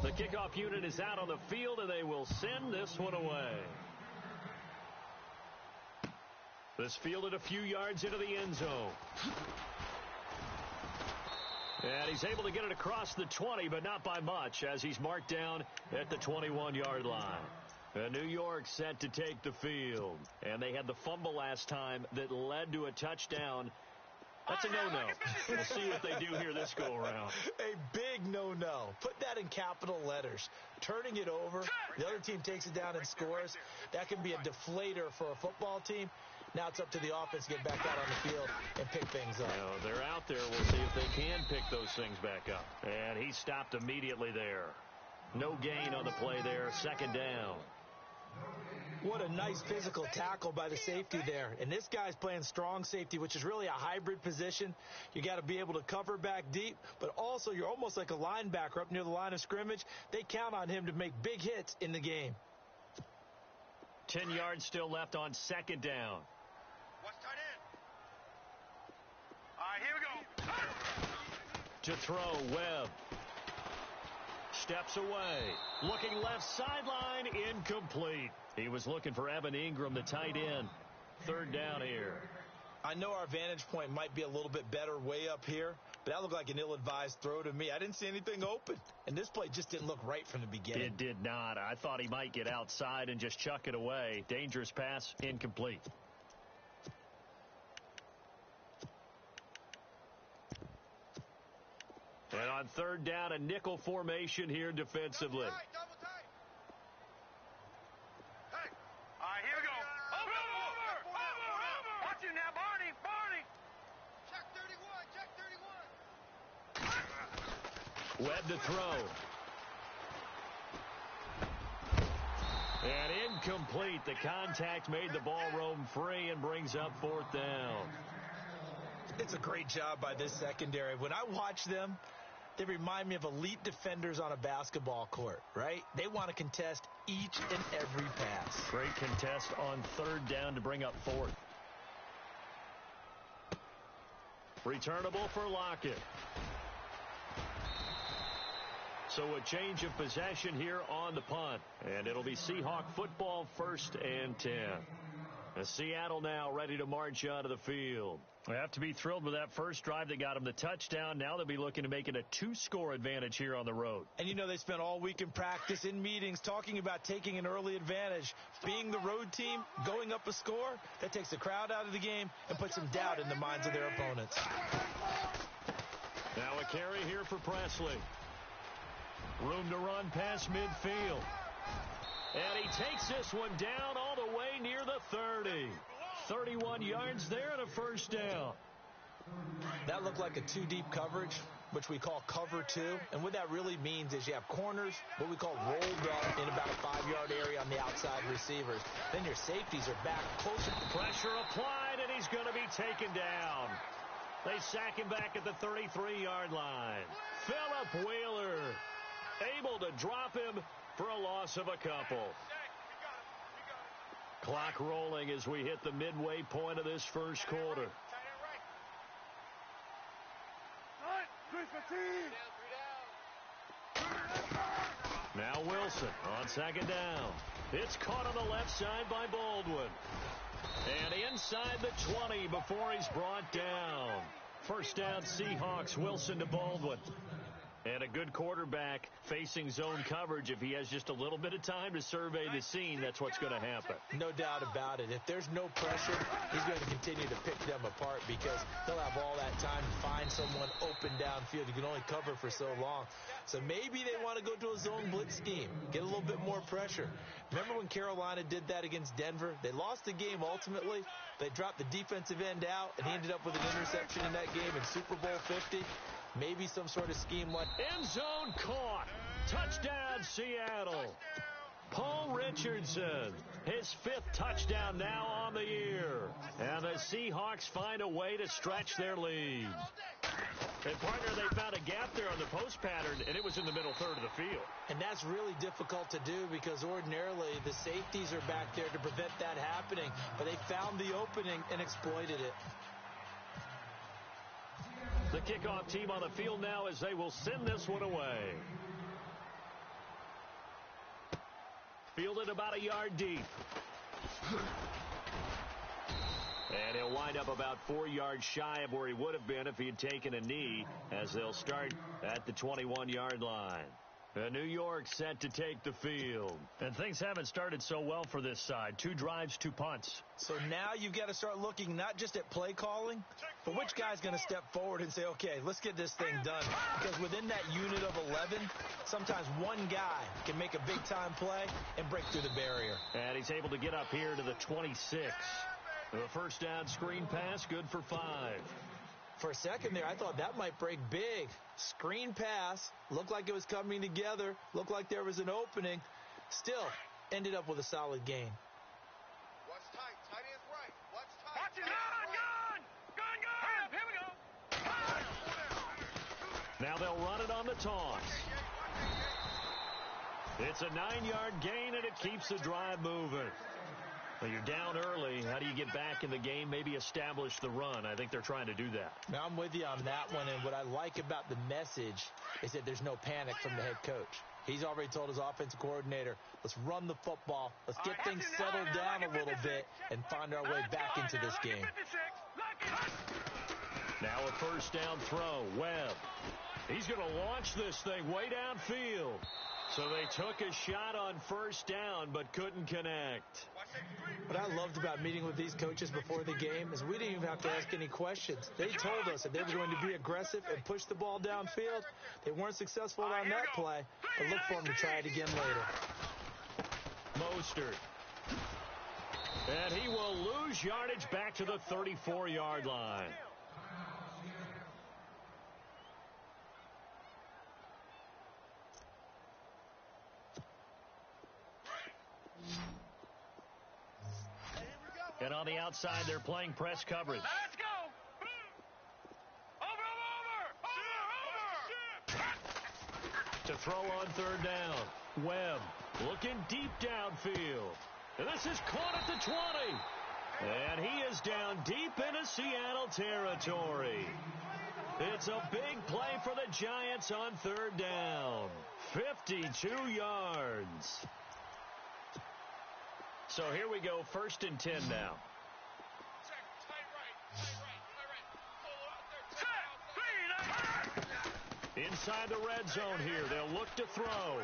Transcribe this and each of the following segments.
The kickoff unit is out on the field, and they will send this one away. This fielded a few yards into the end zone. And he's able to get it across the 20, but not by much, as he's marked down at the 21-yard line. And New York set to take the field. And they had the fumble last time that led to a touchdown. That's a no-no. We'll see what they do here this go-around. A big no-no. Put that in capital letters. Turning it over, the other team takes it down and scores. That can be a deflator for a football team. Now it's up to the offense to get back out on the field and pick things up. They're out there. We'll see if they can pick those things back up. And he stopped immediately there. No gain on the play there. Second down. What a nice physical tackle by the safety there. And this guy's playing strong safety, which is really a hybrid position. You got to be able to cover back deep, but also you're almost like a linebacker up near the line of scrimmage. They count on him to make big hits in the game. 10 yards still left on second down. What's tight end? All right, here we go. To throw, Webb. Steps away. Looking left sideline, incomplete. He was looking for Evan Ingram, the tight end. Third down here. I know our vantage point might be a little bit better way up here, but that looked like an ill-advised throw to me. I didn't see anything open, and this play just didn't look right from the beginning. It did not. I thought he might get outside and just chuck it away. Dangerous pass, incomplete. And on third down, a nickel formation here defensively. Double tight. Hey. All right, here we go. Over. Watch him now, Barney. Check 31. Webb to throw. And incomplete. The contact made the ball roam free and brings up fourth down. It's a great job by this secondary. When I watch them, they remind me of elite defenders on a basketball court, right? They want to contest each and every pass. Great contest on third down to bring up fourth. Returnable for Lockett. So a change of possession here on the punt. And it'll be Seahawk football, 1st and 10. Seattle now ready to march out of the field. They have to be thrilled with that first drive that got them the touchdown. Now they'll be looking to make it a 2-score advantage here on the road. And you know they spent all week in practice, in meetings, talking about taking an early advantage. Being the road team, going up a score, that takes the crowd out of the game and puts some doubt in the minds of their opponents. Now a carry here for Presley. Room to run past midfield. And he takes this one down all the way near the 30. 31 yards there and a first down. That looked like a 2-deep coverage, which we call cover 2. And what that really means is you have corners, what we call rolled up in about a 5-yard area on the outside receivers. Then your safeties are back closer. Pressure applied, and he's going to be taken down. They sack him back at the 33-yard line. Phillip Wheeler able to drop him for a loss of a couple. Clock rolling as we hit the midway point of this first quarter. Now Wilson on second down. It's caught on the left side by Baldwin. And inside the 20 before he's brought down. First down Seahawks, Wilson to Baldwin. And a good quarterback facing zone coverage. If he has just a little bit of time to survey the scene, that's what's going to happen. No doubt about it. If there's no pressure, he's going to continue to pick them apart because he'll have all that time to find someone open downfield. You can only cover for so long. So maybe they want to go to a zone blitz scheme, get a little bit more pressure. Remember when Carolina did that against Denver? They lost the game ultimately. They dropped the defensive end out, and he ended up with an interception in that game in Super Bowl 50. Maybe some sort of scheme like end zone caught. Touchdown, Seattle. Paul Richardson, his 5th touchdown now on the year. And the Seahawks find a way to stretch their lead. And, partner, they found a gap there on the post pattern, and it was in the middle third of the field. And that's really difficult to do because ordinarily the safeties are back there to prevent that happening. But they found the opening and exploited it. The kickoff team on the field now as they will send this one away. fielded about a yard deep. And he'll wind up about 4 yards shy of where he would have been if he had taken a knee, as they'll start at the 21-yard line. New York set to take the field. And things haven't started so well for this side. 2 drives, 2 punts. So now you've got to start looking not just at play calling, but which guy's going to step forward and say, okay, let's get this thing done. Because within that unit of 11, sometimes one guy can make a big-time play and break through the barrier. And he's able to get up here to the 26. The first down screen pass, good for 5. For a second there, I thought that might break big. Screen pass, looked like it was coming together, looked like there was an opening. Still, ended up with a solid gain. Watch tight. Tight end's right. Watch tight. Watch it. Gun! Here we go. Now they'll run it on the toss. It's a 9-yard gain, and it keeps the drive moving. Well, you're down early. How do you get back in the game? Maybe establish the run. I think they're trying to do that. Now, I'm with you on that one, and what I like about the message is that there's no panic from the head coach. He's already told his offensive coordinator, let's run the football, let's get things settled down a little bit, and find our way back into this game. Now a first down throw. Webb. He's going to launch this thing way downfield. So they took a shot on first down, but couldn't connect. What I loved about meeting with these coaches before the game is we didn't even have to ask any questions. They told us that they were going to be aggressive and push the ball downfield. They weren't successful on that play, but look for them to try it again later. Mostert. And he will lose yardage back to the 34-yard line. And on the outside, they're playing press coverage. Let's go. Over. To throw on third down. Webb looking deep downfield. And this is caught at the 20. And he is down deep into Seattle territory. It's a big play for the Giants on third down. 52 yards. So here we go, 1st and 10 now. Inside the red zone here, they'll look to throw.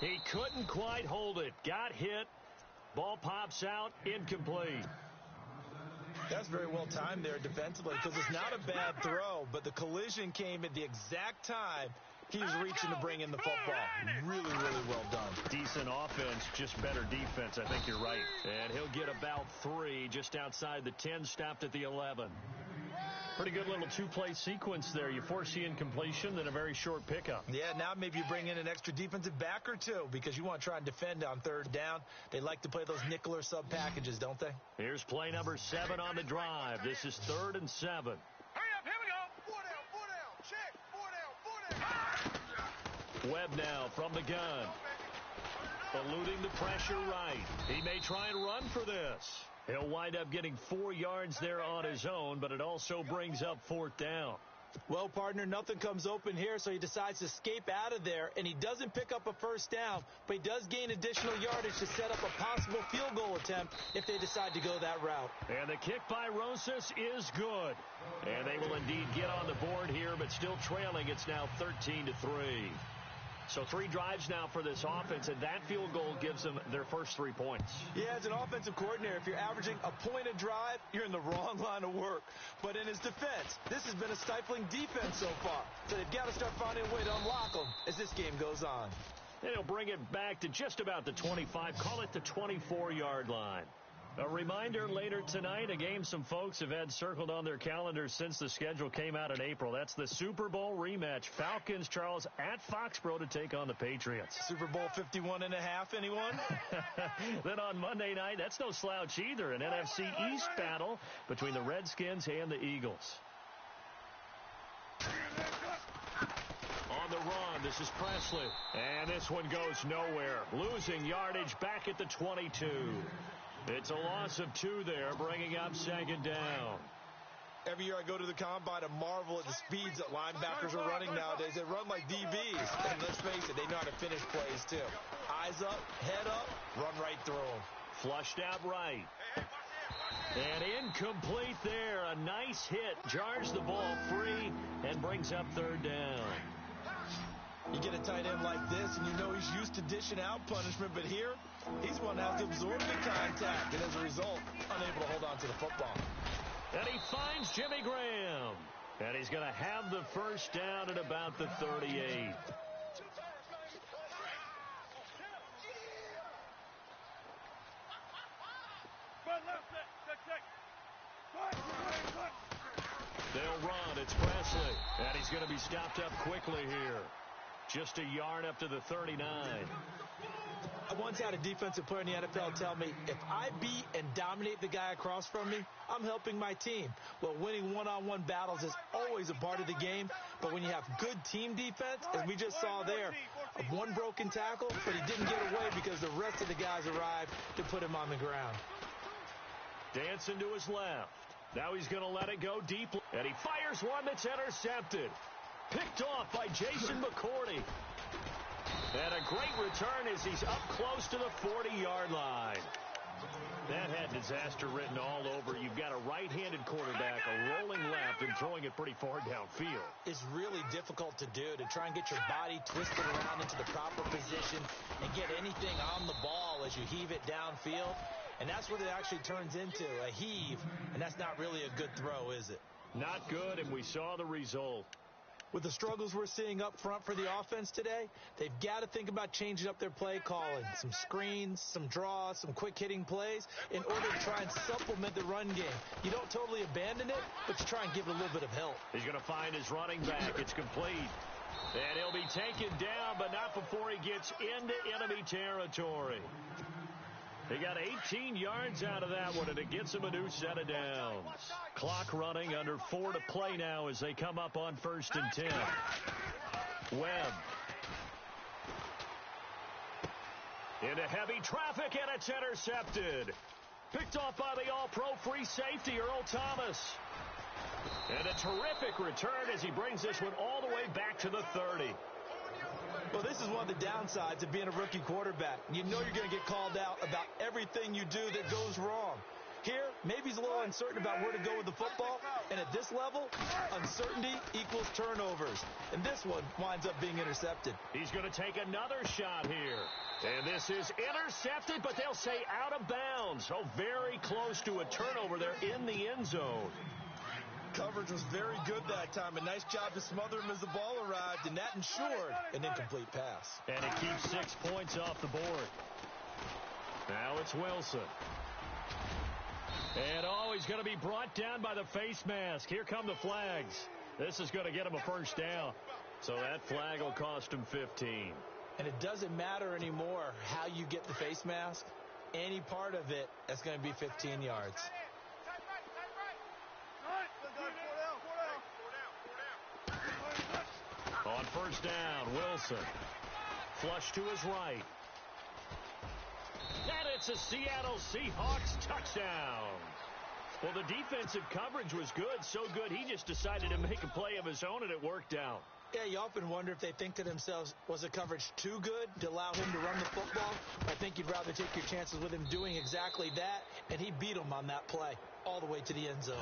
He couldn't quite hold it. Got hit. Ball pops out, incomplete. That's very well timed there defensively because it's not a bad throw, but the collision came at the exact time he was reaching to bring in the football. Really, really well done. Decent offense, just better defense. I think you're right. And he'll get about 3 just outside the 10, stopped at the 11. Pretty good little 2-play sequence there. You force the incompletion, then a very short pickup. Yeah, now maybe you bring in an extra defensive back or 2 because you want to try and defend on third down. They like to play those nickel or sub packages, don't they? Here's play number 7 on the drive. This is 3rd and 7. Hurry up, here we go. 4 down, check. 4 down. Webb now from the gun. Eluding the pressure right. He may try and run for this. He'll wind up getting 4 yards there on his own, but it also brings up 4th down. Well, partner, nothing comes open here, so he decides to escape out of there, and he doesn't pick up a first down, but he does gain additional yardage to set up a possible field goal attempt if they decide to go that route. And the kick by Rosas is good. And they will indeed get on the board here, but still trailing. It's now 13-3. So 3 drives now for this offense, and that field goal gives them their first 3 points. Yeah, as an offensive coordinator, if you're averaging a point a drive, you're in the wrong line of work. But in his defense, this has been a stifling defense so far. So they've got to start finding a way to unlock them as this game goes on. And he'll bring it back to just about the 25, call it the 24-yard line. A reminder later tonight, a game some folks have had circled on their calendars since the schedule came out in April. That's the Super Bowl rematch. Falcons, Charles, at Foxborough to take on the Patriots. Super Bowl 51.5, anyone? Then on Monday night, that's no slouch either, an NFC East battle between the Redskins and the Eagles. On the run, this is Presley. And this one goes nowhere. Losing yardage back at the 22. It's a loss of 2 there, bringing up 2nd down. Every year I go to the combine, I marvel at the speeds that linebackers are running nowadays. They run like DBs. And let's face it, they know how to finish plays too. Eyes up, head up, run right through them. Flushed out right. And incomplete there. A nice hit. Jars the ball free and brings up third down. You get a tight end like this, and you know he's used to dishing out punishment, but here, he's one that has to absorb the contact, and as a result, unable to hold on to the football. And he finds Jimmy Graham. And he's going to have the first down at about the 38. They'll run. It's Presley. And he's going to be stopped up quickly here. Just a yard up to the 39. I once had a defensive player in the NFL tell me, if I beat and dominate the guy across from me, I'm helping my team. Well, winning one-on-one battles is always a part of the game, but when you have good team defense, as we just saw there, one broken tackle, but he didn't get away because the rest of the guys arrived to put him on the ground. Dancing to his left. Now he's going to let it go deep, and he fires one that's intercepted. Picked off by Jason McCourty. And a great return as he's up close to the 40-yard line. That had disaster written all over. You've got a right-handed quarterback, a rolling left, and throwing it pretty far downfield. It's really difficult to do, to try and get your body twisted around into the proper position and get anything on the ball as you heave it downfield. And that's what it actually turns into, a heave. And that's not really a good throw, is it? Not good, and we saw the result. With the struggles we're seeing up front for the offense today, they've got to think about changing up their play calling. Some screens, some draws, some quick-hitting plays in order to try and supplement the run game. You don't totally abandon it, but you try and give it a little bit of help. He's going to find his running back. It's complete. And he'll be taken down, but not before he gets into enemy territory. They got 18 yards out of that one, and it gets him a new set of downs. Clock running, under 4 to play now as they come up on 1st and 10. Webb. Into heavy traffic, and it's intercepted. Picked off by the all-pro free safety, Earl Thomas. And a terrific return as he brings this one all the way back to the 30. Well, this is one of the downsides of being a rookie quarterback. You know you're going to get called out about everything you do that goes wrong. Here, maybe he's a little uncertain about where to go with the football, and at this level, uncertainty equals turnovers. And this one winds up being intercepted. He's going to take another shot here. And this is intercepted, but they'll say out of bounds. So very close to a turnover there in the end zone. Coverage was very good that time. A nice job to smother him as the ball arrived, and that ensured an incomplete pass. And it keeps 6 points off the board. Now it's Wilson. And, he's going to be brought down by the face mask. Here come the flags. This is going to get him a first down. So that flag will cost him 15. And it doesn't matter anymore how you get the face mask. Any part of it, that's going to be 15 yards. On 1st down, Wilson. Flush to his right. And it's a Seattle Seahawks touchdown. Well, the defensive coverage was good, so good he just decided to make a play of his own, and it worked out. Yeah, you often wonder if they think to themselves, was the coverage too good to allow him to run the football? I think you'd rather take your chances with him doing exactly that, and he beat him on that play all the way to the end zone.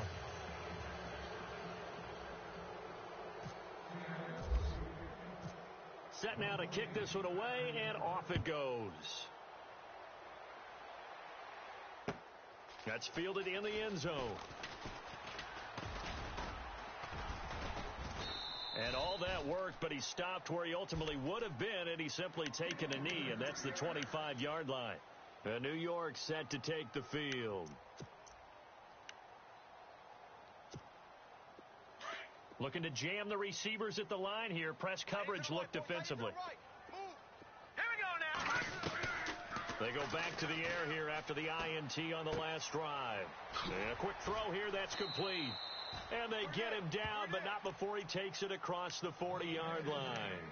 Set now to kick this one away, and off it goes. That's fielded in the end zone. And all that worked, but he stopped where he ultimately would have been, and he's simply taken a knee, and that's the 25-yard line. And New York set to take the field. Looking to jam the receivers at the line here. Press coverage look defensively. They go back to the air here after the INT on the last drive. And a quick throw here, that's complete. And they get him down, but not before he takes it across the 40-yard line.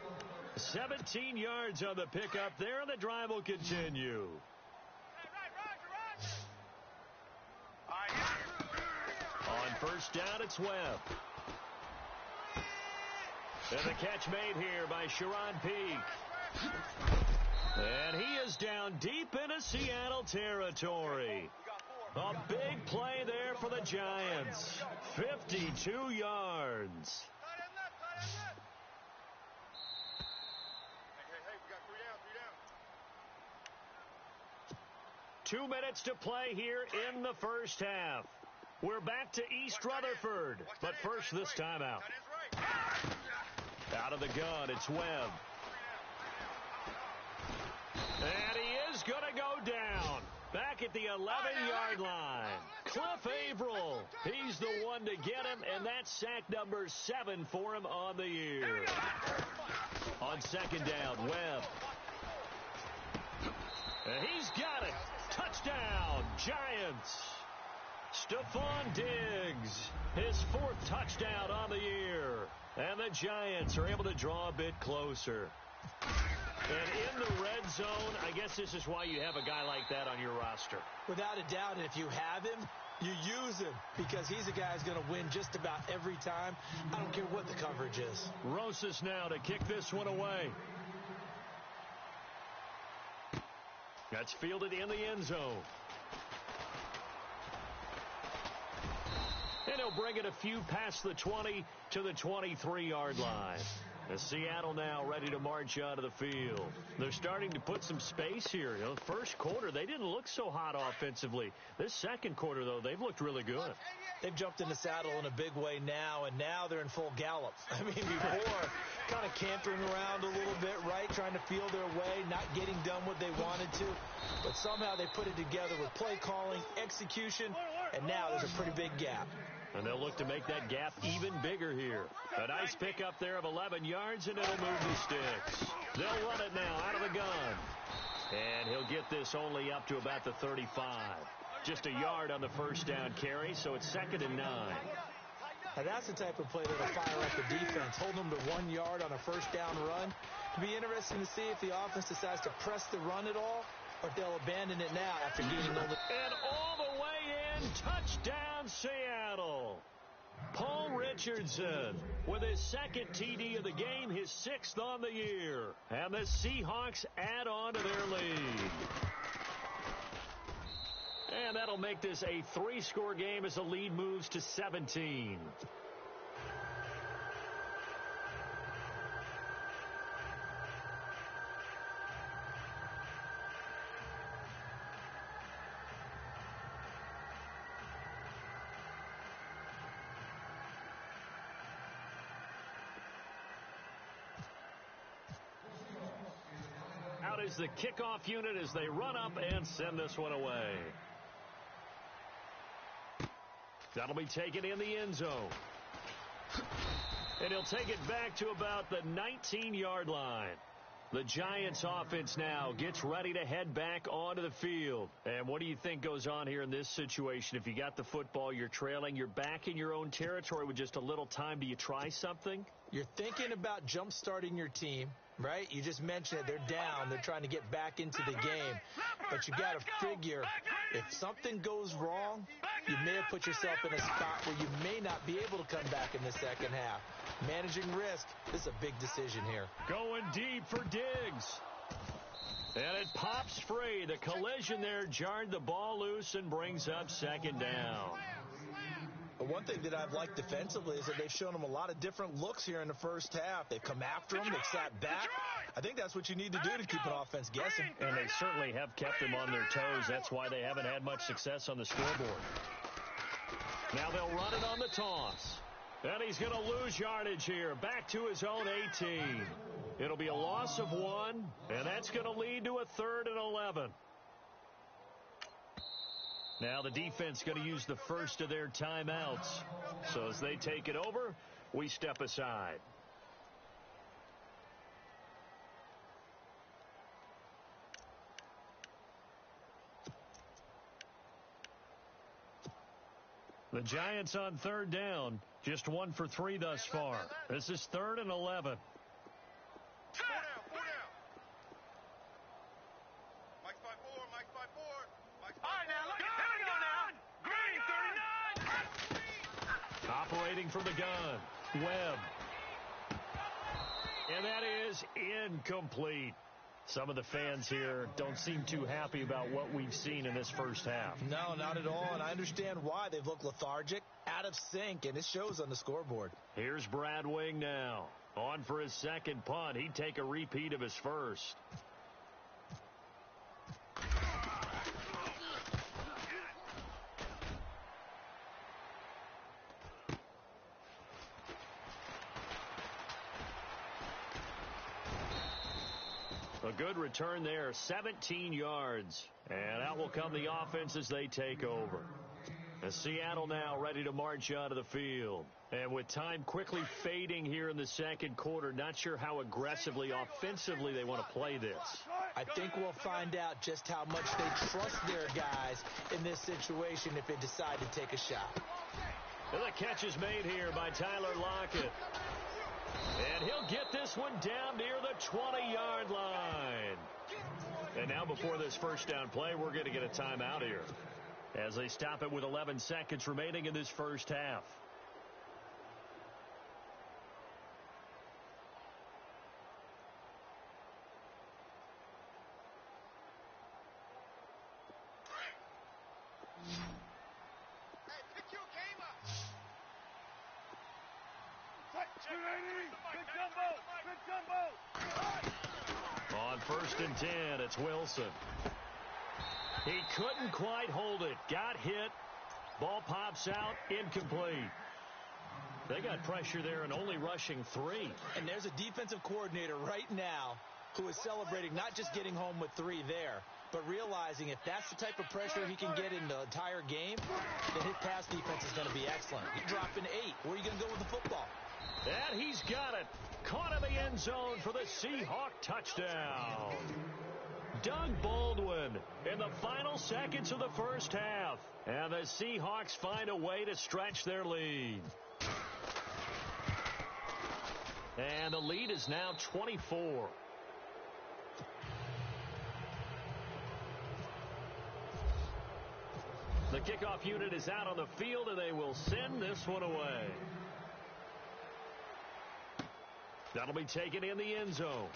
17 yards on the pickup there, and the drive will continue. On first down, it's Webb. And the catch made here by Sharon Peak. And he is down deep into Seattle territory. A big play there for the Giants. 52 yards. 2 minutes to play here in the first half. We're back to East Rutherford. But first, this timeout. Out of the gun, it's Webb. And he is going to go down. Back at the 11-yard line. Cliff Averill. He's the one to get him, and that's sack number 7 for him on the year. On second down, Webb. And he's got it. Touchdown, Giants. Stephon Diggs, his 4th touchdown on the year. And the Giants are able to draw a bit closer. And in the red zone, I guess this is why you have a guy like that on your roster. Without a doubt, and if you have him, you use him because he's a guy who's going to win just about every time. I don't care what the coverage is. Rosas now to kick this one away. That's fielded in the end zone. And he'll bring it a few past the 20 to the 23-yard line. As Seattle now ready to march out of the field. They're starting to put some space here. You know, first quarter, they didn't look so hot offensively. This second quarter, though, they've looked really good. They've jumped in the saddle in a big way now, and now they're in full gallop. I mean, before, kind of cantering around a little bit, right, trying to feel their way, not getting done what they wanted to. But somehow they put it together with play calling, execution, and now there's a pretty big gap. And they'll look to make that gap even bigger here. A nice pickup there of 11 yards, and it'll move the sticks. They'll run it now out of the gun. And he'll get this only up to about the 35. Just a yard on the first down carry, so it's 2nd and 9. Now that's the type of play that'll fire up the defense. Hold them to 1 yard on a first down run. It'll be interesting to see if the offense decides to press the run at all, or if they'll abandon it now after gaining only. And all the way in, touchdown Seattle. Paul Richardson with his 2nd TD of the game, his 6th on the year. And the Seahawks add on to their lead. And that'll make this a 3-score game as the lead moves to 17. Out is the kickoff unit as they run up and send this one away. That'll be taken in the end zone. And he'll take it back to about the 19-yard line. The Giants offense now gets ready to head back onto the field. And what do you think goes on here in this situation? If you got the football, you're trailing, you're back in your own territory with just a little time. Do you try something? You're thinking about jump-starting your team, right? You just mentioned it. They're down. They're trying to get back into the game. But you got to figure if something goes wrong, you may have put yourself in a spot where you may not be able to come back in the second half. Managing risk, this is a big decision here. Going deep for Diggs. And it pops free. The collision there jarred the ball loose and brings up 2nd down. But one thing that I've liked defensively is that they've shown them a lot of different looks here in the first half. They've come after them. They've sat back. I think that's what you need to do to keep an offense guessing. And they certainly have kept them on their toes. That's why they haven't had much success on the scoreboard. Now they'll run it on the toss. And he's going to lose yardage here. Back to his own 18. It'll be a loss of 1, and that's going to lead to a 3rd and 11. Now the defense going to use the first of their timeouts. So as they take it over, we step aside. The Giants on 3rd down, just 1 for 3 thus far. This is 3rd and 11. Operating from the gun, Webb. And that is incomplete. Some of the fans here don't seem too happy about what we've seen in this first half. No, not at all, and I understand why. They've looked lethargic, out of sync, and it shows on the scoreboard. Here's Brad Wing now. On for his second punt. He'd take a repeat of his first. A good return there, 17 yards. And out will come the offense as they take over. And Seattle now ready to march onto the field. And with time quickly fading here in the second quarter, not sure how aggressively, offensively they want to play this. I think we'll find out just how much they trust their guys in this situation if they decide to take a shot. And the catch is made here by Tyler Lockett. And he'll get this one down near the 20-yard line. And now before this first down play, we're going to get a timeout here as they stop it with 11 seconds remaining in this first half. On 1st and 10, it's Wilson. He couldn't quite hold it. Got hit. Ball pops out. Incomplete. They got pressure there and only rushing 3. And there's a defensive coordinator right now who is celebrating not just getting home with 3 there, but realizing if that's the type of pressure he can get in the entire game, then his pass defense is going to be excellent. You're dropping 8. Where are you going to go with the football? And he's got it. Caught in the end zone for the Seahawk touchdown. Doug Baldwin in the final seconds of the first half. And the Seahawks find a way to stretch their lead. And the lead is now 24. The kickoff unit is out on the field, and they will send this one away. That'll be taken in the end zone.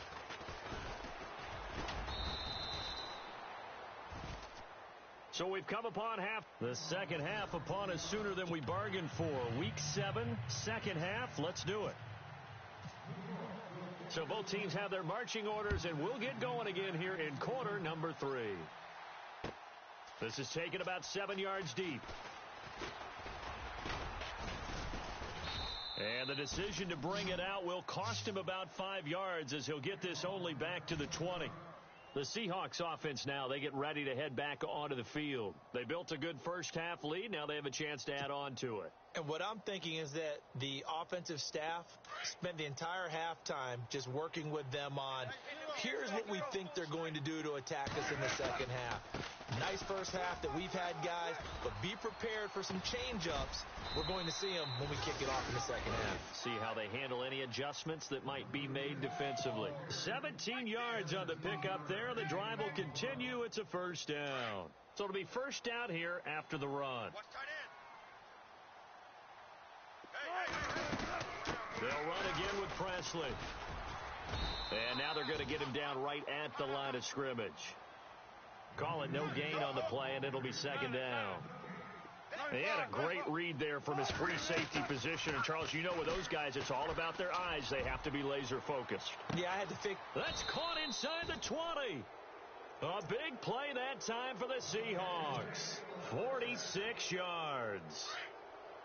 So we've come upon the second half upon us sooner than we bargained for. Week 7, second half. Let's do it. So both teams have their marching orders, and we'll get going again here in quarter number 3. This is taken about 7 yards deep. And the decision to bring it out will cost him about 5 yards as he'll get this only back to the 20. The Seahawks offense now, they get ready to head back onto the field. They built a good first half lead. Now they have a chance to add on to it. And what I'm thinking is that the offensive staff spent the entire halftime just working with them on, here's what we think they're going to do to attack us in the second half. Nice first half that we've had, guys, but be prepared for some change-ups. We're going to see them when we kick it off in the second half. See how they handle any adjustments that might be made defensively. 17 yards on the pickup there. The drive will continue. It's a first down. So it'll be first down here after the run. They'll run again with Presley. And now they're going to get him down right at the line of scrimmage. Call it no gain on the play, and it'll be second down. He had a great read there from his free safety position. And, Charles, you know with those guys, it's all about their eyes. They have to be laser-focused. Yeah, I had to think. That's caught inside the 20. A big play that time for the Seahawks. 46 yards.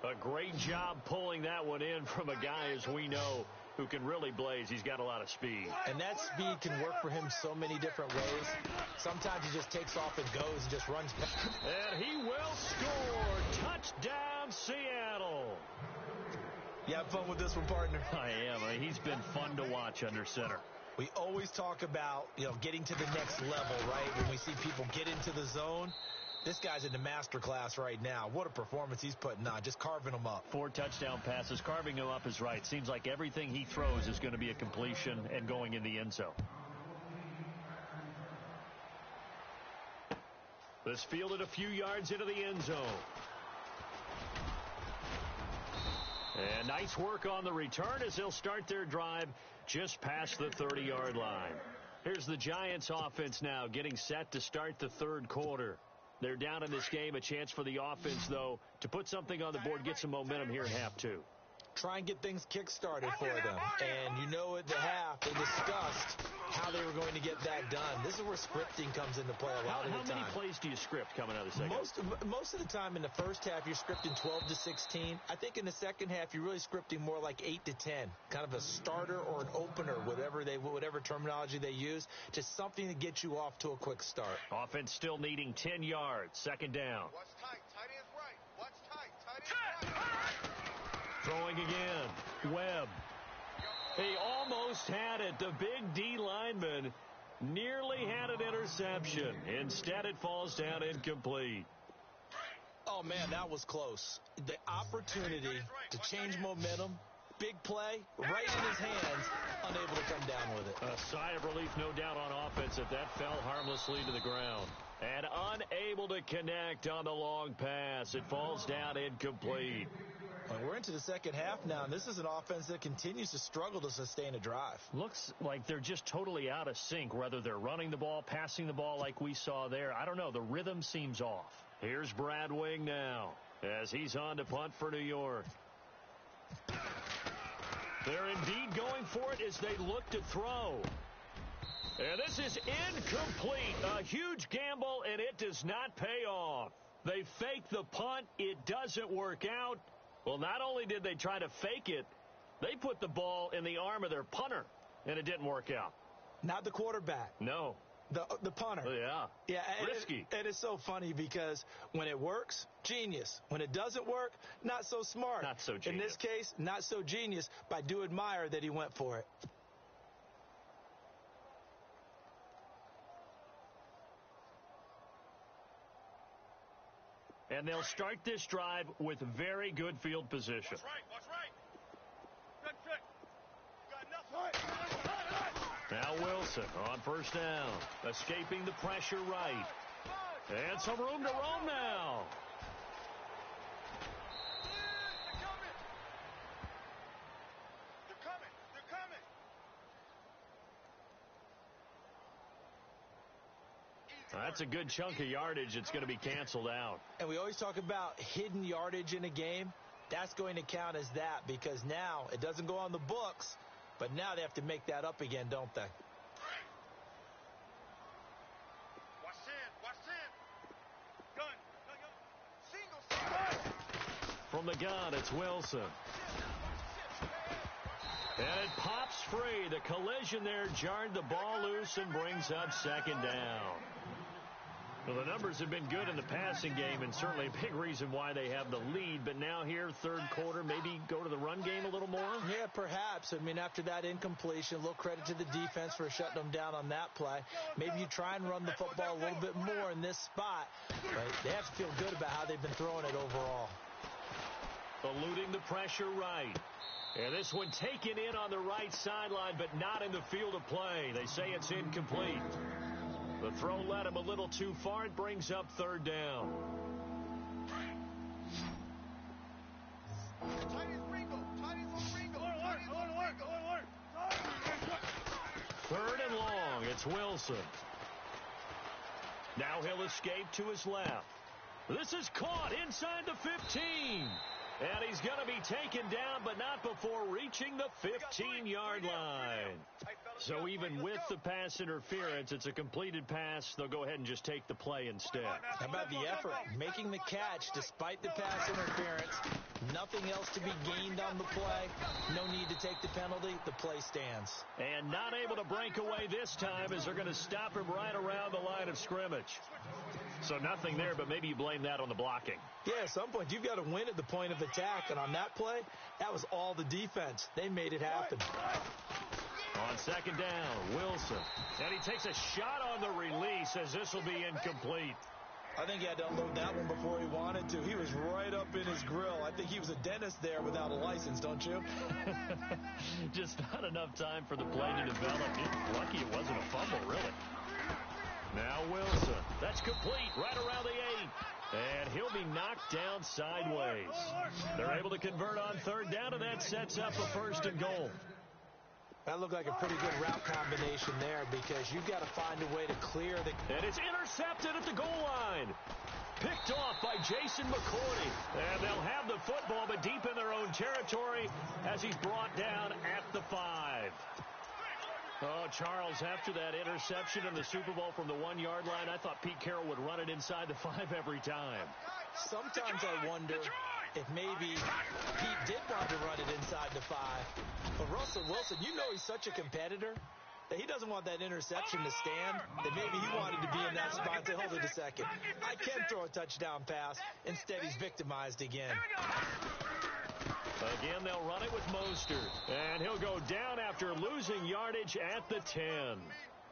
A great job pulling that one in from a guy, as we know, who can really blaze. He's got a lot of speed. And that speed can work for him so many different ways. Sometimes he just takes off and goes and just runs back. And he will score. Touchdown, Seattle. You have fun with this one, partner? I am. I mean, he's been fun to watch under center. We always talk about, getting to the next level, right? When we see people get into the zone. This guy's in the master class right now. What a performance he's putting on, just carving them up. 4 touchdown passes. Carving him up is right. Seems like everything he throws is going to be a completion and going in the end zone. This fielded a few yards into the end zone. And nice work on the return as they'll start their drive just past the 30-yard line. Here's the Giants offense now getting set to start the third quarter. They're down in this game. A chance for the offense, though, to put something on the board, get some momentum here at half two. Try and get things kick-started for them. And you know at the half, they discussed how they were going to get that done. This is where scripting comes into play a lot of the time. How many plays do you script coming out of the second? Most of the time in the first half, you're scripting 12 to 16. I think in the second half, you're really scripting more like 8 to 10. Kind of a starter or an opener, whatever terminology they use, just something to get you off to a quick start. Offense still needing 10 yards. Second down. Watch tight. Tight end's right. Watch tight. Tight end's right. Throwing again. Webb. He almost had it. The big D lineman nearly had an interception. Instead, it falls down incomplete. Oh, man, that was close. The opportunity to change momentum, big play, right in his hands, unable to come down with it. A sigh of relief, no doubt, on offense if that fell harmlessly to the ground. And unable to connect on the long pass. It falls down incomplete. Well, we're into the second half now, and this is an offense that continues to struggle to sustain a drive. Looks like they're just totally out of sync, whether they're running the ball, passing the ball like we saw there. I don't know. The rhythm seems off. Here's Brad Wing now as he's on to punt for New York. They're indeed going for it as they look to throw. And this is incomplete. A huge gamble, and it does not pay off. They fake the punt. It doesn't work out. Well, not only did they try to fake it, they put the ball in the arm of their punter, and it didn't work out. Not the quarterback. No. The punter. Yeah. Risky. It is so funny because when it works, genius. When it doesn't work, not so smart. Not so genius. In this case, not so genius, but I do admire that he went for it. And they'll start this drive with very good field position. Watch right. Good. Got enough. Now Wilson on first down. Escaping the pressure right. And some room to roam now. They're coming. That's a good chunk of yardage. It's going to be canceled out. And we always talk about hidden yardage in a game. That's going to count as that because now it doesn't go on the books, but now they have to make that up again, don't they? Watch in. Gun. Single. From the gun, it's Wilson. And it pops free. The collision there jarred the ball loose and brings up second down. Well, the numbers have been good in the passing game and certainly a big reason why they have the lead. But now here, third quarter, maybe go to the run game a little more? Yeah, perhaps. I mean, after that incompletion, a little credit to the defense for shutting them down on that play. Maybe you try and run the football a little bit more in this spot. But they have to feel good about how they've been throwing it overall. Eluding the pressure right. And this one taken in on the right sideline, but not in the field of play. They say it's incomplete. The throw led him a little too far. It brings up third down. Third and long. It's Wilson. Now he'll escape to his left. This is caught inside the 15. And he's going to be taken down, but not before reaching the 15-yard line. So even with the pass interference, it's a completed pass. They'll go ahead and just take the play instead. How about the effort? Making the catch despite the pass interference. Nothing else to be gained on the play. No need to take the penalty. The play stands. And not able to break away this time as they're going to stop him right around the line of scrimmage. So nothing there, but maybe you blame that on the blocking. Yeah, at some point, you've got to win at the point of attack. And on that play, that was all the defense. They made it happen. On second down, Wilson. And he takes a shot on the release as this will be incomplete. I think he had to unload that one before he wanted to. He was right up in his grill. I think he was a dentist there without a license, don't you? Just not enough time for the play to develop. Lucky it wasn't a fumble, really. Now Wilson. That's complete right around the 8. And he'll be knocked down sideways. They're able to convert on third down, and that sets up a 1st and goal. That looked like a pretty good route combination there because you've got to find a way to clear the... And it's intercepted at the goal line. Picked off by Jason McCourty. And they'll have the football, but deep in their own territory as he's brought down at the 5. Oh, Charles, after that interception in the Super Bowl from the 1-yard line, I thought Pete Carroll would run it inside the 5 every time. Sometimes I wonder if maybe Pete did want to run it inside the 5. But Russell Wilson, you know he's such a competitor that he doesn't want that interception to stand, that maybe he wanted to be in that spot and say, hold it a second, I can throw a touchdown pass. Instead, he's victimized again. Again, they'll run it with Mostert. And he'll go down after losing yardage at the 10.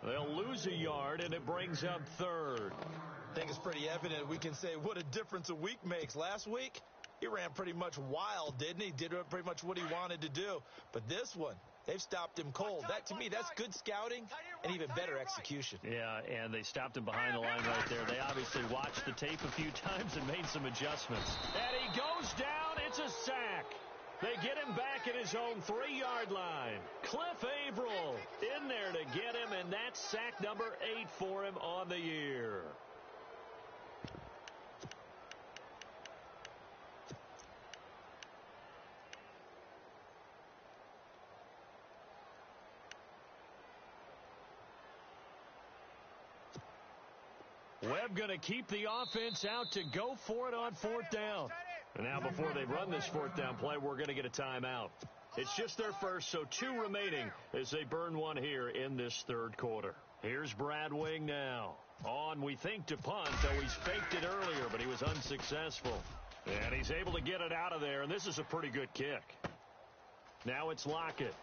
They'll lose a yard, and it brings up 3rd. I think it's pretty evident we can say what a difference a week makes. Last week, he ran pretty much wild, didn't he? Did pretty much what he wanted to do. But this one, they've stopped him cold. That, to me, that's good scouting and even better execution. Yeah, and they stopped him behind the line right there. They obviously watched the tape a few times and made some adjustments. And he goes down. It's a sack. They get him back at his own 3-yard line. Cliff Averill in there to get him, and that's sack number 8 for him on the year. Webb going to keep the offense out to go for it on 4th down. And now before they run this 4th down play, we're going to get a timeout. It's just their first, so 2 remaining as they burn one here in this 3rd quarter. Here's Brad Wing now. On, we think, to punt, though he's faked it earlier, but he was unsuccessful. And he's able to get it out of there, and this is a pretty good kick. Now it's Lockett.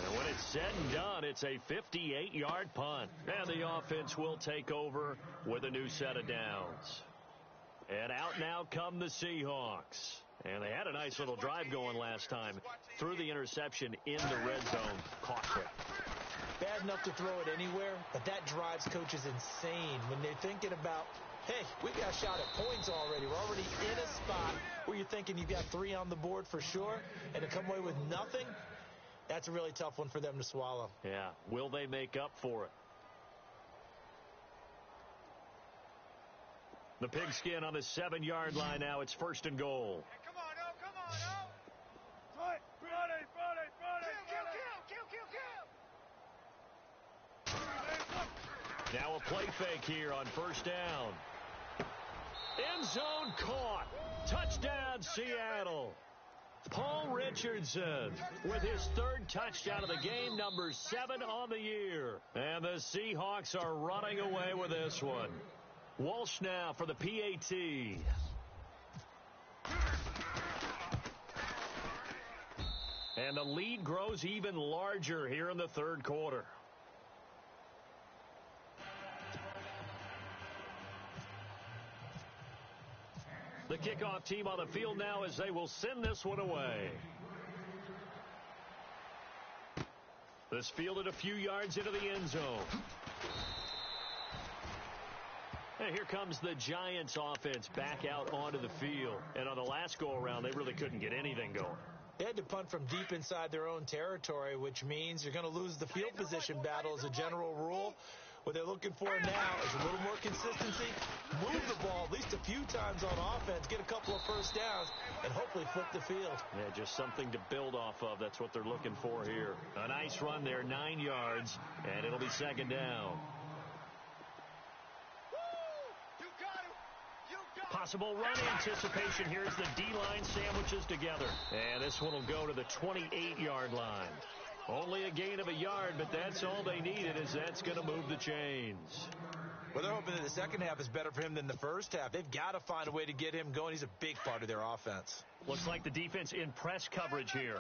And when it's said and done, it's a 58-yard punt. And the offense will take over with a new set of downs. And out now come the Seahawks. And they had a nice little drive going last time. Threw the interception in the red zone. Caught quick. Bad enough to throw it anywhere, but that drives coaches insane when they're thinking about, hey, we got a shot at points already. We're already in a spot where you're thinking you've got 3 on the board for sure, and to come away with nothing, that's a really tough one for them to swallow. Yeah. Will they make up for it? The pigskin on the 7-yard line now. It's 1st and goal. Hey, come on, oh, come on, oh. Right. Kill. Now a play fake here on 1st down. End zone caught. Touchdown, Seattle. Paul Richardson with his 3rd touchdown of the game, number 7 on the year. And the Seahawks are running away with this one. Walsh now for the PAT. And the lead grows even larger here in the 3rd quarter. The kickoff team on the field now as they will send this one away. This fielded a few yards into the end zone. And here comes the Giants offense back out onto the field. And on the last go-around, they really couldn't get anything going. They had to punt from deep inside their own territory, which means you're going to lose the field position battle as a general rule. What they're looking for now is a little more consistency, move the ball at least a few times on offense, get a couple of 1st downs, and hopefully flip the field. Yeah, just something to build off of. That's what they're looking for here. A nice run there, 9 yards, and it'll be 2nd down. Possible run anticipation here as the D-line sandwiches together. And this one will go to the 28-yard line. Only a gain of a yard, but that's all they needed, as that's going to move the chains. Well, they're hoping that the second half is better for him than the first half. They've got to find a way to get him going. He's a big part of their offense. Looks like the defense in press coverage here.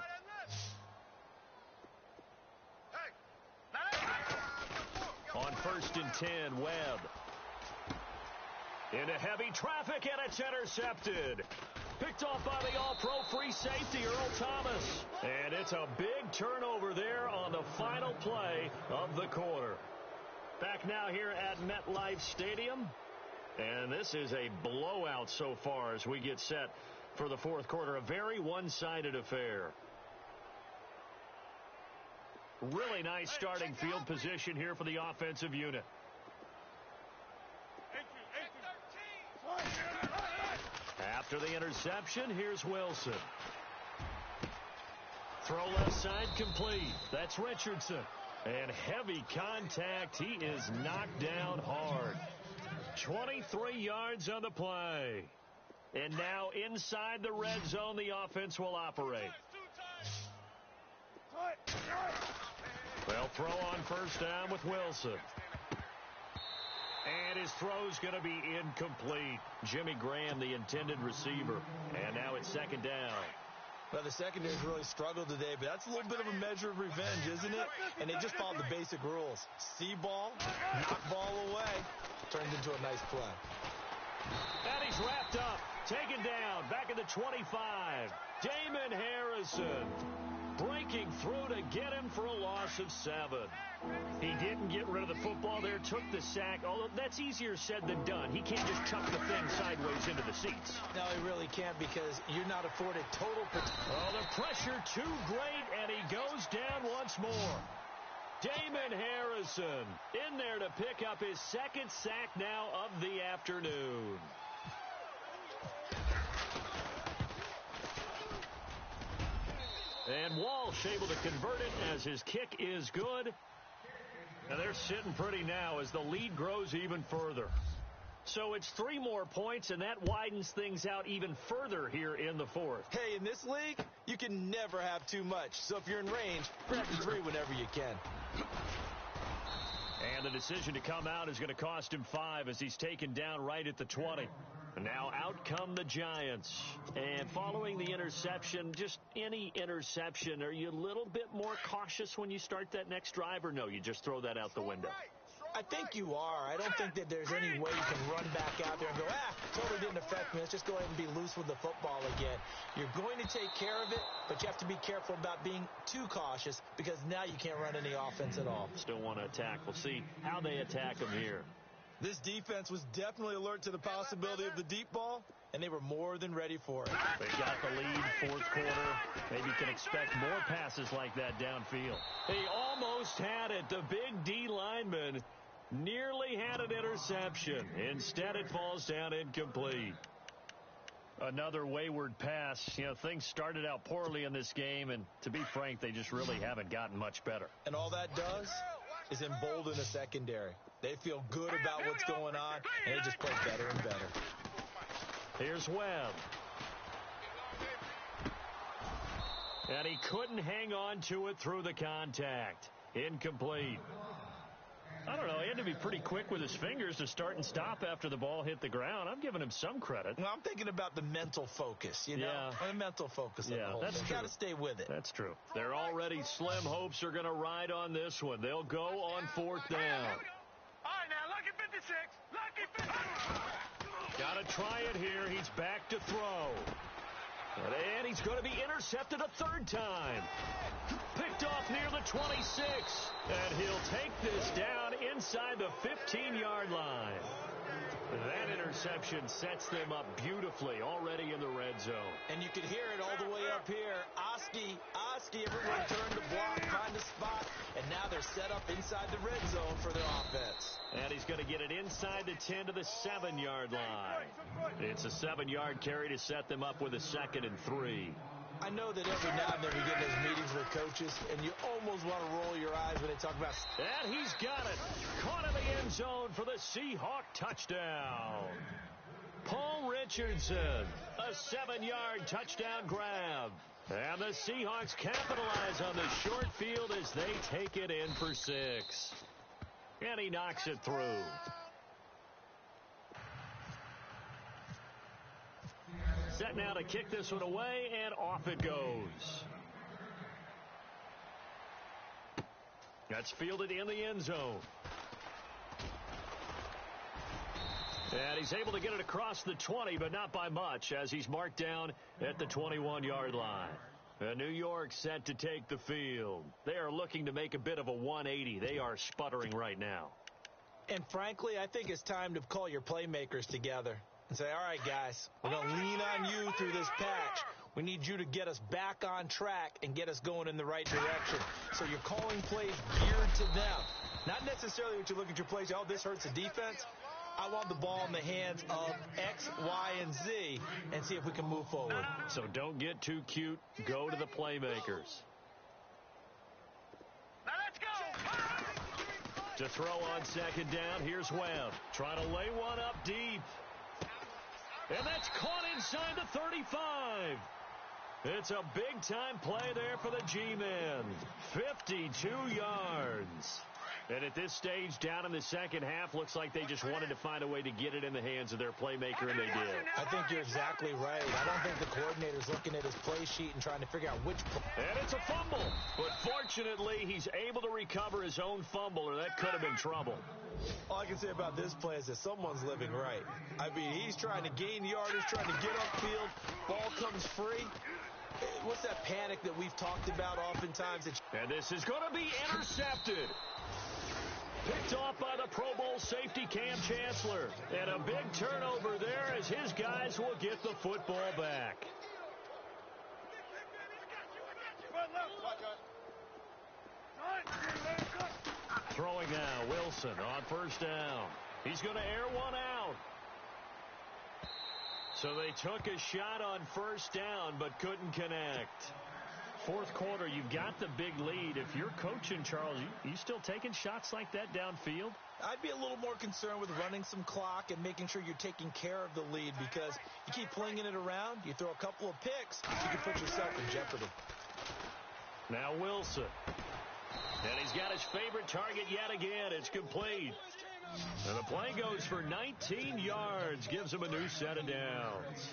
On 1st and 10, Webb. Into heavy traffic, and it's intercepted. Picked off by the all-pro free safety, Earl Thomas. And it's a big turnover there on the final play of the quarter. Back now here at MetLife Stadium. And this is a blowout so far as we get set for the fourth quarter. A very one-sided affair. Really nice starting field position here for the offensive unit. After the interception, here's Wilson. Throw left side complete. That's Richardson. And heavy contact. He is knocked down hard. 23 yards on the play. And now inside the red zone, the offense will operate. They'll throw on first down with Wilson. And his throw's going to be incomplete. Jimmy Graham, the intended receiver. And now it's second down. Well, the secondary's really struggled today, but that's a little bit of a measure of revenge, isn't it? And they just followed the basic rules. See ball, knock ball away. Turns into a nice play. And he's wrapped up. Taken down. Back at the 25. Damon Harrison breaking through to get him for a loss of 7. He didn't get rid of the football there, took the sack, although that's easier said than done. He can't just chuck the thing sideways into the seats. No, he really can't because you're not afforded total protection. Oh, the pressure too great, and he goes down once more. Damon Harrison in there to pick up his second sack now of the afternoon. And Walsh able to convert it as his kick is good. And they're sitting pretty now as the lead grows even further. So it's 3 more points, and that widens things out even further here in the fourth. Hey, in this league, you can never have too much. So if you're in range, grab the 3 whenever you can. And the decision to come out is going to cost him 5 as he's taken down right at the 20. Now out come the Giants. And following the interception, just any interception, are you a little bit more cautious when you start that next drive, or no, you just throw that out the window? I think you are. I don't think that there's any way you can run back out there and go, totally didn't affect me. Let's just go ahead and be loose with the football again. You're going to take care of it, but you have to be careful about being too cautious because now you can't run any offense at all. Still want to attack. We'll see how they attack him here. This defense was definitely alert to the possibility of the deep ball, and they were more than ready for it. They got the lead, fourth quarter. Maybe you can expect more passes like that downfield. He almost had it. The big D lineman nearly had an interception. Instead, it falls down incomplete. Another wayward pass. You know, things started out poorly in this game, and to be frank, they just really haven't gotten much better. And all that does is embolden the secondary. They feel good about what's going on, and they just play better and better. Here's Webb. And he couldn't hang on to it through the contact. Incomplete. I don't know. He had to be pretty quick with his fingers to start and stop after the ball hit the ground. I'm giving him some credit. Well, I'm thinking about the mental focus, you know? Yeah. The mental focus of the whole that's thing. true. Got to stay with it. That's true. Their already slim hopes are going to ride on this one. They'll go on fourth down. All right, now, lucky 56. Lucky 56. Got to try it here. He's back to throw. And he's going to be intercepted a third time. Picked off near the 26. And he'll take this down inside the 15-yard line. That interception sets them up beautifully already in the red zone. And you can hear it all the way up here. Oski, everyone turned to block, find the spot, and now they're set up inside the red zone for their offense. And he's going to get it inside the 10 to the 7-yard line. It's a 7-yard carry to set them up with a 2nd and 3. I know that every now and then we get those meetings with coaches, and you almost want to roll your eyes when they talk about... And he's got it. Caught in the end zone for the Seahawk touchdown. Paul Richardson, a 7-yard touchdown grab. And the Seahawks capitalize on the short field as they take it in for 6. And he knocks it through. Set now to kick this one away, and off it goes. That's fielded in the end zone. And he's able to get it across the 20, but not by much, as he's marked down at the 21-yard line. And New York set to take the field. They are looking to make a bit of a 180. They are sputtering right now. And frankly, I think it's time to call your playmakers together and say, all right, guys, we're going to lean on you through this patch. We need you to get us back on track and get us going in the right direction. So you're calling plays geared to them. Not necessarily what you look at your plays, oh, this hurts the defense. I want the ball in the hands of X, Y, and Z and see if we can move forward. So don't get too cute. Go to the playmakers. Now let's go. To throw on second down, here's Webb. Trying to lay one up deep. And that's caught inside the 35. It's a big-time play there for the G-men. 52 yards. And at this stage, down in the second half, looks like they just wanted to find a way to get it in the hands of their playmaker, and they did. I think you're exactly right. I don't think the coordinator's looking at his play sheet and trying to figure out which play. And it's a fumble. But fortunately, he's able to recover his own fumble, or that could have been trouble. All I can say about this play is that someone's living right. I mean, he's trying to gain yardage, trying to get upfield. Ball comes free. What's that panic that we've talked about oftentimes? And this is going to be intercepted. Picked off by the Pro Bowl safety Cam Chancellor. And a big turnover there as his guys will get the football back. Throwing now, Wilson on first down. He's going to air one out. So they took a shot on first down but couldn't connect. Fourth quarter, you've got the big lead. If you're coaching, Charles, you still taking shots like that downfield? I'd be a little more concerned with running some clock and making sure you're taking care of the lead, because you keep flinging it around, you throw a couple of picks, you can put yourself in jeopardy. Now Wilson. And he's got his favorite target yet again. It's complete. And the play goes for 19 yards, gives him a new set of downs.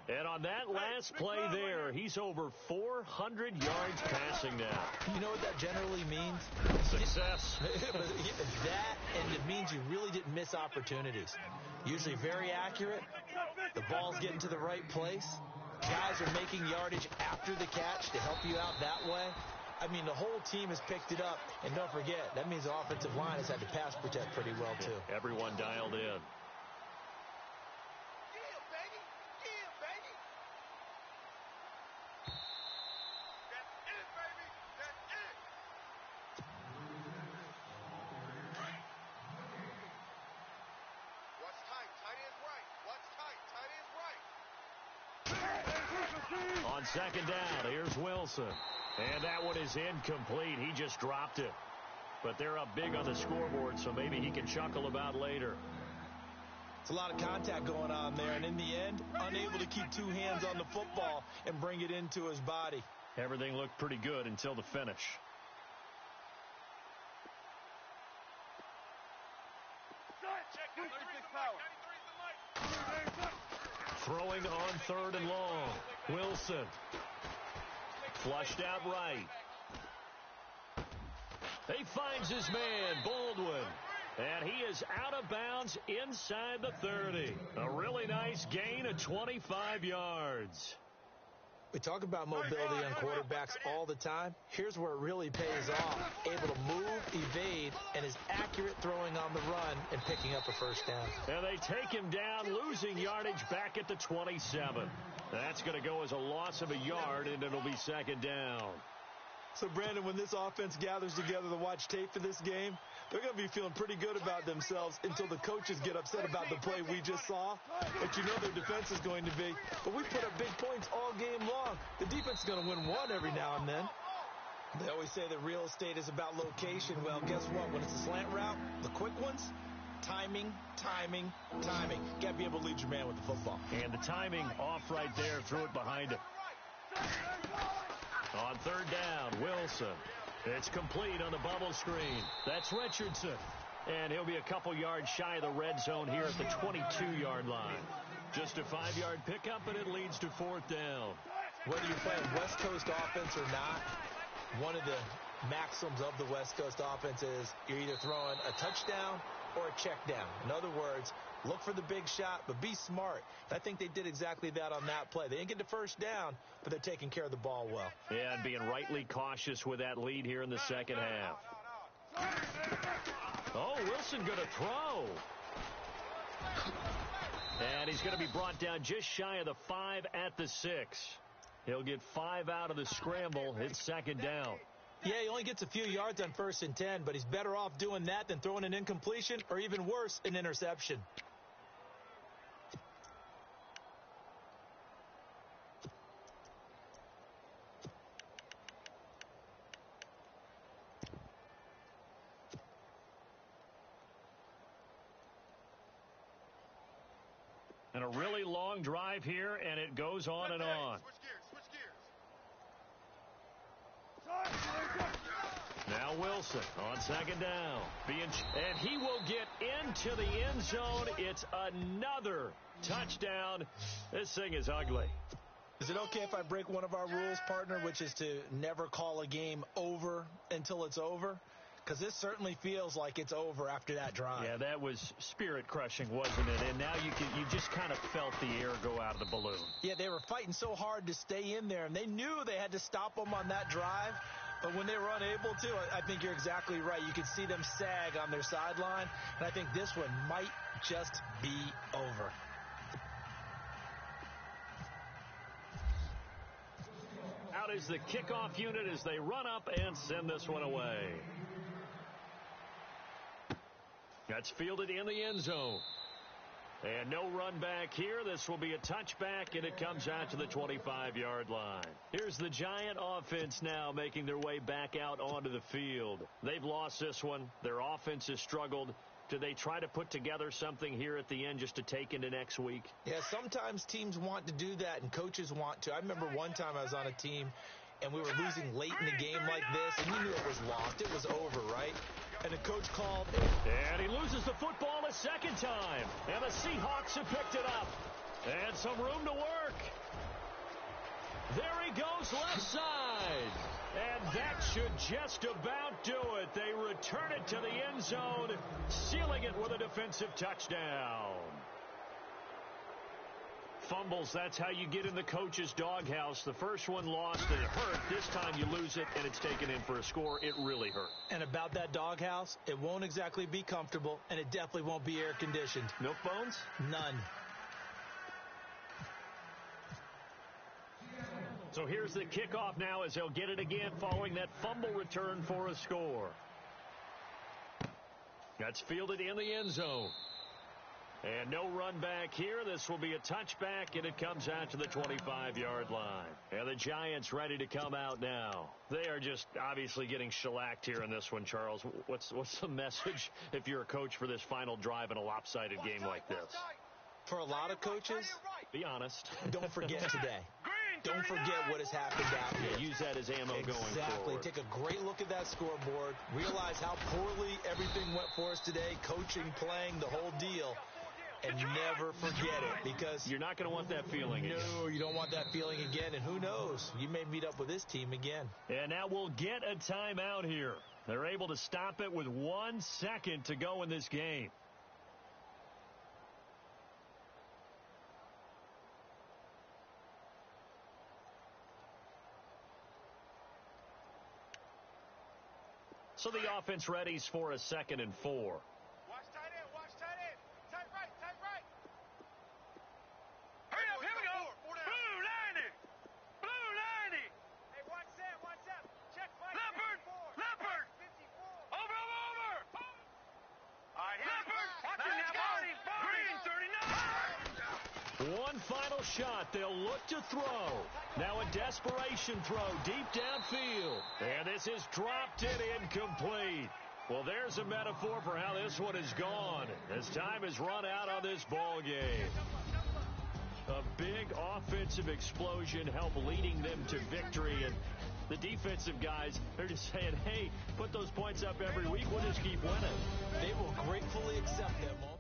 And on that last play there, he's over 400 yards passing now. You know what that generally means? Success. That, and it means you really didn't miss opportunities. Usually very accurate. The ball's getting to the right place. Guys are making yardage after the catch to help you out that way. I mean, the whole team has picked it up. And don't forget, that means the offensive line has had to pass protect pretty well, too. Everyone dialed in. On second down, here's Wilson. And that one is incomplete. He just dropped it. But they're up big on the scoreboard, so maybe he can chuckle about later. It's a lot of contact going on there, and in the end, unable to keep two hands on the football and bring it into his body. Everything looked pretty good until the finish. Throwing on third and long. Wilson. Flushed out right. He finds his man, Baldwin. And he is out of bounds inside the 30. A really nice gain of 25 yards. We talk about mobility on quarterbacks all the time. Here's where it really pays off. Able to move, evade, and is accurate throwing on the run and picking up a first down. And they take him down, losing yardage back at the 27. That's going to go as a loss of a yard, and it'll be second down. So, Brandon, when this offense gathers together to watch tape for this game, they're going to be feeling pretty good about themselves until the coaches get upset about the play we just saw. But you know their defense is going to be. But we put up big points all game long. The defense is going to win one every now and then. They always say that real estate is about location. Well, guess what? When it's a slant route, the quick ones, timing, timing, timing. Got to be able to lead your man with the football. And the timing off right there. Threw it behind him. On third down, Wilson. It's complete on the bubble screen. That's Richardson. And he'll be a couple yards shy of the red zone here at the 22-yard line. Just a 5-yard pickup, and it leads to fourth down. Whether you're playing West Coast offense or not, one of the maxims of the West Coast offense is you're either throwing a touchdown or a check down. In other words, look for the big shot, but be smart. I think they did exactly that on that play. They didn't get the first down, but they're taking care of the ball well. Yeah, and being rightly cautious with that lead here in the second half. Oh, Wilson going to throw. And he's going to be brought down just shy of the 5 at the 6. He'll get 5 out of the scramble. It's second down. Yeah, he only gets a few yards on 1st and 10, but he's better off doing that than throwing an incompletion or even worse, an interception. And a really long drive here, and it goes on and on. Now Wilson on second down. And he will get into the end zone. It's another touchdown. This thing is ugly. Is it okay if I break one of our rules, partner, which is to never call a game over until it's over? Because this certainly feels like it's over after that drive. Yeah, that was spirit-crushing, wasn't it? And now you just kind of felt the air go out of the balloon. Yeah, they were fighting so hard to stay in there, and they knew they had to stop them on that drive. But when they were unable to, I think you're exactly right. You could see them sag on their sideline, and I think this one might just be over. Out is the kickoff unit as they run up and send this one away. That's fielded in the end zone. And no run back here. This will be a touchback, and it comes out to the 25-yard line. Here's the Giant offense now making their way back out onto the field. They've lost this one. Their offense has struggled. Do they try to put together something here at the end just to take into next week? Yeah, sometimes teams want to do that, and coaches want to. I remember one time I was on a team, and we were losing late in the game like this, and you knew it was lost. It was over, right? And the coach called. And he loses the football a second time. And the Seahawks have picked it up. And some room to work. There he goes left side. And that should just about do it. They return it to the end zone, sealing it with a defensive touchdown. Fumbles, that's how you get in the coach's doghouse. The first one lost and it hurt. This time you lose it and it's taken in for a score. It really hurt. And about that doghouse, it won't exactly be comfortable, and it definitely won't be air conditioned. Milk bones? None. So here's the kickoff now as they'll get it again following that fumble return for a score. That's fielded in the end zone. And no run back here. This will be a touchback, and it comes out to the 25-yard line. And the Giants ready to come out now. They are just obviously getting shellacked here in this one, Charles. What's the message if you're a coach for this final drive in a lopsided game like this? For a lot of coaches, be honest. Don't forget today. Don't forget what has happened out here. Yeah, use that as ammo going forward. Exactly. Take a great look at that scoreboard. Realize how poorly everything went for us today. Coaching, playing, the whole deal. And never forget it, because you're not going to want that feeling again. No, you don't want that feeling again, and who knows? You may meet up with this team again. And now we'll get a timeout here. They're able to stop it with 1 second to go in this game. So the offense readies for a 2nd and 4. Watch tight end, watch tight end. Tight right, tight right. Hurry up, here we go. Blue 90. Blue 90. Hey, watch Sam, watch Sam. Check right. Leopard, Leopard. 54. Over. All right, Leopard. Watching that body. Green 39. One final shot. They'll look to throw. Now a desperation throw deep downfield. And this is dropped in incomplete. Well, there's a metaphor for how this one is gone as time has run out on this ball game. A big offensive explosion helped leading them to victory. And the defensive guys, they're just saying, hey, put those points up every week. We'll just keep winning. They will gratefully accept them all.